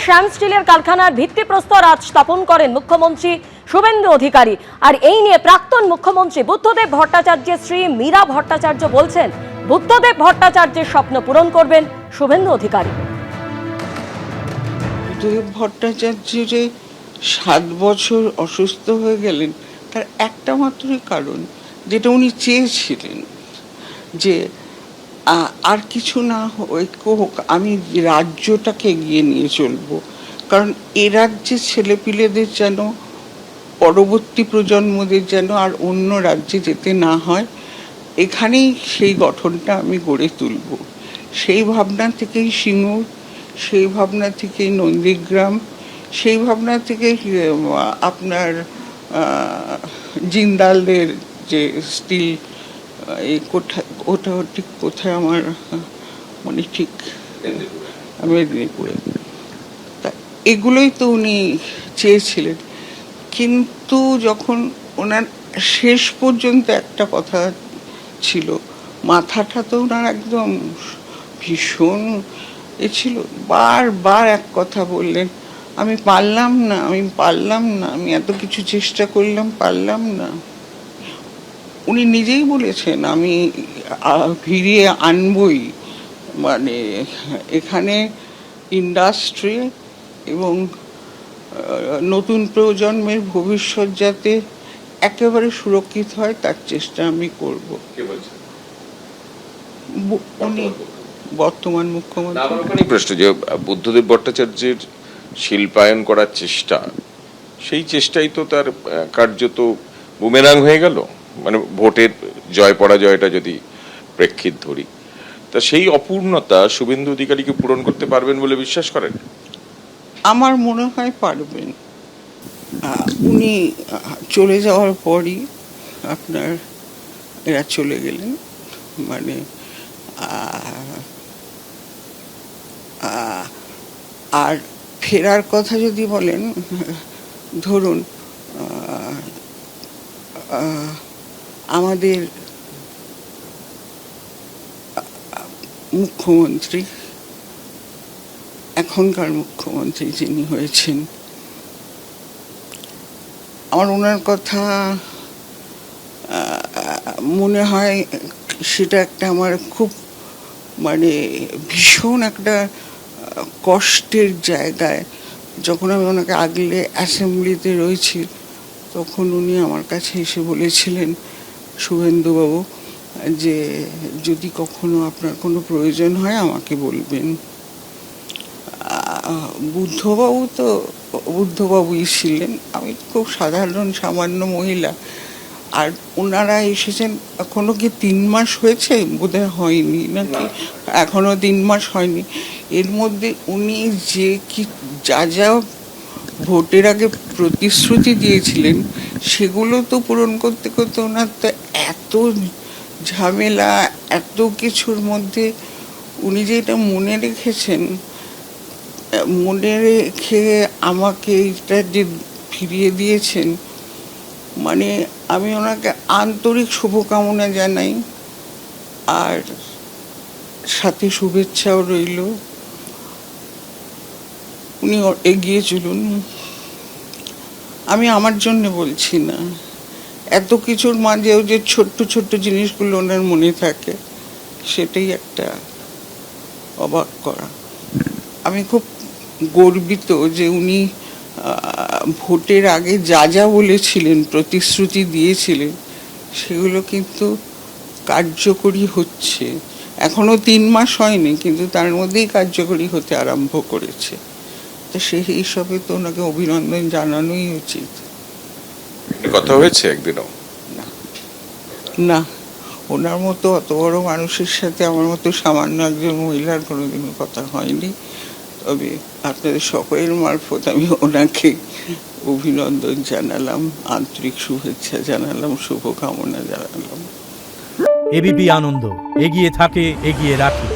শ্যাম স্টিলের কারখানার ভিত্তিপ্রস্তর আজ স্থাপন করেন মুখ্যমন্ত্রী শুভেন্দু অধিকারী। আর এই নিয়ে প্রাক্তন মুখ্যমন্ত্রী বুদ্ধদেব ভট্টাচার্যের স্ত্রী মীরা ভট্টাচার্য বলছেন, বুদ্ধদেব ভট্টাচার্যের স্বপ্ন পূরণ করবেন শুভেন্দু অধিকারী। বুদ্ধদেব ভট্টাচার্য যে 7 বছর অসুস্থ হয়ে গেলেন তার একটা মাত্রই কারণ, যেটা উনি চেয়েছিলেন যে আর কিছু না হোক, আমি রাজ্যটাকে এগিয়ে নিয়ে চলবো। কারণ এ রাজ্যের ছেলেপিলেদের যেন, পরবর্তী প্রজন্মদের যেন আর অন্য রাজ্যে যেতে না হয়, এখানেই সেই গঠনটা আমি গড়ে তুলব। সেই ভাবনা থেকেই সিঙ্গুর, সেই ভাবনা থেকেই নন্দীগ্রাম, সেই ভাবনা থেকেই আপনার জিন্দালদের যে স্টিল, ওটা ঠিক কোথায় আমার মানে ঠিক মেদিনীপুরে, তা এগুলোই তো উনি চেয়েছিলেন। কিন্তু যখন ওনার শেষ পর্যন্ত একটা কথা ছিল, মাথাটা তো ওনার একদম ভীষণ ছিল, বারবার এক কথা বললেন, আমি পারলাম না, আমি এত কিছু চেষ্টা করলাম, পারলাম না। উনি নিজেই বলেছেন, আমি ফিরিয়ে আনবই, মানে এখানে ইন্ডাস্ট্রি এবং নতুন প্রজন্মের ভবিষ্যৎ যাতে একেবারে সুরক্ষিত হয় তার চেষ্টা আমি করব। উনি বর্তমান মুখ্যমন্ত্রী। প্রশ্ন যে বুদ্ধদেব ভট্টাচার্যের শিল্পায়ন করার চেষ্টা, সেই চেষ্টাই তো তার কার্যত বুমেরাং হয়ে গেল। মানে ভোটের জয় পরাজয়টা যদি প্রেক্ষিত ধরি, তা সেই অপূর্ণতা শুভেন্দু অধিকারীকে পূরণ করতে পারবেন বলে বিশ্বাস করেন? আমার মনে হয় পারবেন। উনি চলে যাওয়ার পরই আপনার এরা চলে গেলেন, মানে আর ফেরার কথা যদি বলেন, ধরুন আমাদের মুখ্যমন্ত্রী, এখনকার মুখ্যমন্ত্রী যিনি হয়েছেন, আমার ওনার কথা মনে হয় সেটা একটা আমার খুব মানে ভীষণ একটা কষ্টের জায়গায়। যখন আমি ওনাকে আগলে অ্যাসেম্বলিতে রয়েছি, তখন উনি আমার কাছে এসে বলেছিলেন, শুভেন্দুবাবু, যে যদি কখনো আপনার কোনো প্রয়োজন হয় আমাকে বলবেন। বুদ্ধবাবুই ছিলেন, আমি খুব সাধারণ সামান্য মহিলা। আর ওনারা এসেছেন এখনো কি 3 মাস হয়েছে, বোধহয় হয়নি নাকি, এখনো 3 মাস হয়নি। এর মধ্যে উনি যে কি যা ভোটের আগে প্রতিশ্রুতি দিয়েছিলেন, সেগুলো তো পূরণ করতে করতে ওনার তো এত ঝামেলা, এত কিছুর মধ্যে উনি যে এটা মনে রেখেছেন, মনে রেখে আমাকে এটা যে ফিরিয়ে দিয়েছেন, মানে আমি ওনাকে আন্তরিক শুভকামনা জানাই, আর সাথে শুভেচ্ছাও রইল। উনি এগিয়ে চলুন। আমি আমার জন্য বলছি না, এত কিছুর মাঝেও যে ছোট্ট ছোট্ট জিনিসগুলো ওনার মনে থাকে, সেটাই একটা অবাক করা। আমি খুব গর্বিত যে উনি ভোটের আগে যা বলেছিলেন, প্রতিশ্রুতি দিয়েছিলেন, সেগুলো কিন্তু কার্যকরী হচ্ছে। এখনো 3 মাস হয়নি, কিন্তু তার মধ্যেই কার্যকরী হতে আরম্ভ করেছে। তো সেই হিসাবে তো ওনাকে অভিনন্দন জানানোই উচিত। কথা হয়েছে একদিনও? না, ওনার মতো অত বড় মানুষের সাথে আমার মতো সামান্য একজন মহিলার কোনোদিনও কথা হয়নি। তবে আপনাদের সকলের মারফত আমি ওনাকে অভিনন্দন জানালাম, আন্তরিক শুভেচ্ছা জানালাম, শুভকামনা জানালাম। এবিপি আনন্দ, এগিয়ে থাকে, এগিয়ে রাখে।